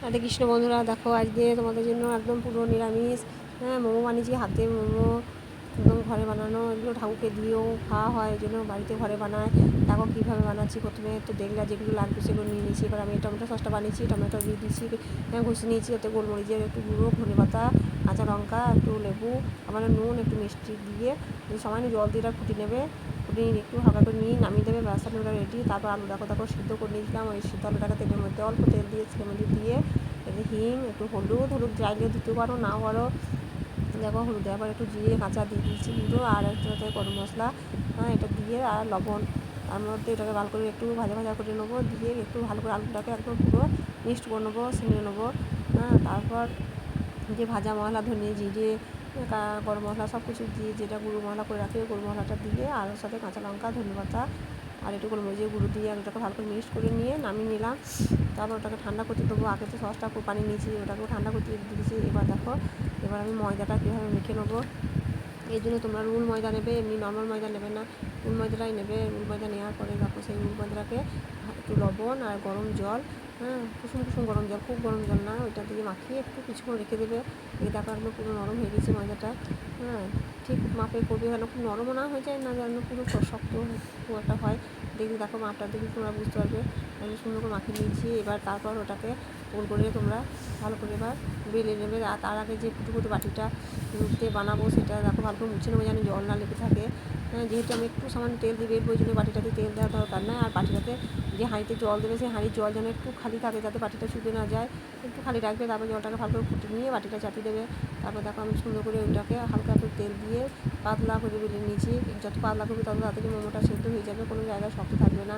রাধে কৃষ্ণ বন্ধুরা, দেখো আজকে তোমাদের জন্য একদম পুরো নিরামিষ মোমো বানিয়েছি। হাতে মোমো একদম ঘরে বানানো, এগুলো ঠাকুরকে দিয়েও খাওয়া হয়, এই জন্য বাড়িতে ঘরে বানায়। দেখো কীভাবে বানাচ্ছি। প্রথমে তো দেখলা যেগুলো লাগবে সেগুলো নিয়ে নিয়েছি। এবার আমি টমেটো সসটা বানিয়েছি, টমেটো দিয়ে দিয়েছি, ঘষে নিয়েছি। ওতে গোলমরিচের একটু গুঁড়ো, ধনেপাতা, কাঁচা লঙ্কা, একটু লেবু, আবার নুন, একটু মিষ্টি দিয়ে সামান্য জল দিয়ে ফুটি নেবে। ফুটি একটু হালকা করে নিয়ে নামিয়ে দেবে, ব্যাস ওটা রেডি। তারপর আলু দেখো সিদ্ধ করে নিয়েছিলাম, ওই সিদ্ধ আলুটাকে তেলের মধ্যে অল্প তেল দিয়ে তেলের মধ্যে দিয়ে হিং, একটু হলুদ চাইলে দিতে পারো, নাও পারো। দেখো হলুদ দেওয়ার পর একটু জিরে কাঁচা দিয়ে দিয়েছি গুঁড়ো, আর একটু গরম মশলা এটা দিয়ে, আর লবণ। তার মধ্যে এটাকে ভালো করে একটু ভাজা করে নেবো, দিয়ে একটু ভালো করে আলুটাকে একদম পুরো মিক্সড করে নেবো, সিমিয়ে নেবো। তারপর যে ভাজা মশলা, ধনিয়া, জিরে, গরম মশলা সব কিছু দিয়ে, যেটা গুঁড়ো মশলা করে রাখি ওই গুঁড়ো মশলাটা দিয়ে, আর ওর সাথে কাঁচা লঙ্কা, ধনেপাতা আর একটু গোলমরিচের গুঁড়ো দিয়ে ওটাকে ভালো করে মিক্সড করে নিয়ে নামিয়ে নিলাম। তারপর ওটাকে ঠান্ডা করতে দেবো। আগে তো সসটা পানি নিয়েছি, ওটাকেও ঠান্ডা করতে দিয়েছি। এবার আমি ময়দাটা কীভাবে মেখে নেবো। এই জন্য তোমরা রুল ময়দা নেবে, এমনি নর্মাল ময়দা নেবে না, রুল ময়দাটাই নেবে। রুল ময়দা নেওয়ার পরে দেখো সেই রুল ময়দাটাকে একটু লবণ আর গরম জল, কুসুম গরম জল, খুব গরম জল না, ওইটা দিয়ে মাখিয়ে একটু কিছুক্ষণ রেখে দেবে। এই দেখো একদম পুরো নরম হয়ে গেছে ময়দাটা। ঠিক মাপে করবে, যেন খুব নরমও না হয়ে যায়, না যেন পুরো শক্ত খুব একটা হয়। দেখো মাপটা দেখে তোমরা বুঝতে পারবে। আমি সুন্দর করে মাখিয়ে নিয়েছি। এবার তারপর ওটাকে গোল করে তোমরা ভালো করে এবার বেলে নেবে। আর তার আগে যে ফুটো বাটিটা বানাবো সেটা দেখো ভালো করে মুছে নেবো, যেন জল না লেগে থাকে। যেহেতু আমি একটু সামান্য তেল দিবে, ওই জন্য বাটিটাতে তেল দেওয়া দরকার নয়। আর বাটিটাতে যে হাঁড়িতে জল দেবে, সেই হাঁড়ির জল যেন একটু খালি থাকে, যাতে বাটিটা ছুটে না যায়, একটু খালি রাখবে। তারপর জলটাকে ভালো করে ফুটে নিয়ে বাটিটা চাপিয়ে দেবে। তারপর দেখো আমি সুন্দর করে ওইটাকে হালকা একটু তেল দিয়ে পাতলা করে বেলে নিয়েছি। যত পাতলা করবে তত তাড়াতাড়ি মোমোটা সেদ্ধ হয়ে যাবে, কোনো জায়গায় শক্ত থাকবে না।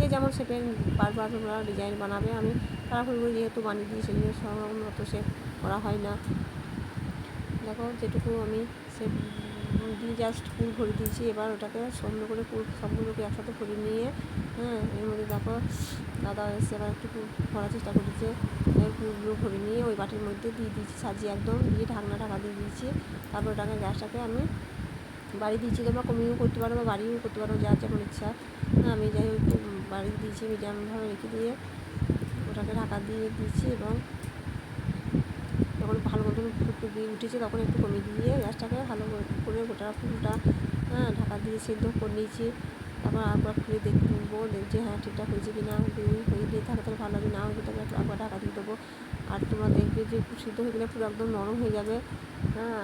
এই যেমন শেপের বারবার তোমরা ডিজাইন বানাবে। আমি তাড়াহুড়ো করে যেহেতু বানিয়ে দিই, সেই জন্য মত শেপ করা হয় না। দেখো যেটুকু আমি শেপ দিয়ে জাস্ট ফুল ভরে দিয়েছি। এবার ওটাকে সুন্দর করে সবগুলোকে একসাথে ভরে নিয়ে, এর মধ্যে দেখো দাদা এসে এবার একটু ভরার চেষ্টা করেছে। ফুলগুলো ভরে নিয়ে ওই বাটির মধ্যে দিয়ে দিয়েছি, সাজিয়ে একদম দিয়ে ঢাকা দিয়ে দিয়েছি। তারপর ওটাকে গ্যাসটাকে আমি বাড়ি দিয়েছি। তোমরা কমিয়েও করতে পারো বা বাড়িও করতে পারো, যার যেমন ইচ্ছা। আমি যাই হোক একটু বাড়ি দিয়েছি, মিডিয়ামভাবে রেখে দিয়ে ওটাকে ঢাকা দিয়ে দিয়েছি। এবং যখন ভালো মতন ফুটতে দিয়ে উঠেছে তখন একটু কমিয়ে দিয়ে গ্যাসটাকে ভালো করে গোটা ফুলটা ঢাকা দিয়ে সিদ্ধ করে নিয়েছি। তারপর একবার খুলে দেখবো, দেখছি হ্যাঁ ঠিকঠাক হয়েছে কি না। হয়ে দিয়ে থাকে তাহলে ভালো হবে, না হলে তাহলে একবার ঢাকা দিয়ে দেবো। আর তোমরা দেখবে যে সিদ্ধ হয়ে গেলে পুরো একদম নরম হয়ে যাবে।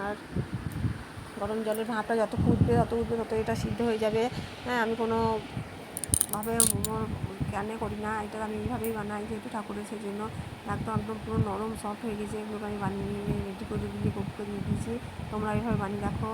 আর গরম জলের ভাপটা যত উঠবে তত এটা সিদ্ধ হয়ে যাবে। আমি কোনোভাবে কেন করি না, এটা আমি এইভাবেই বানাই, যেহেতু ঠাকুরের সেই জন্য। একদম পুরো নরম সফট হয়ে গেছে। এগুলোকে আমি বানিয়ে রেডি করে দিয়ে দিয়েছি। তোমরা এইভাবে বানিয়ে দেখো।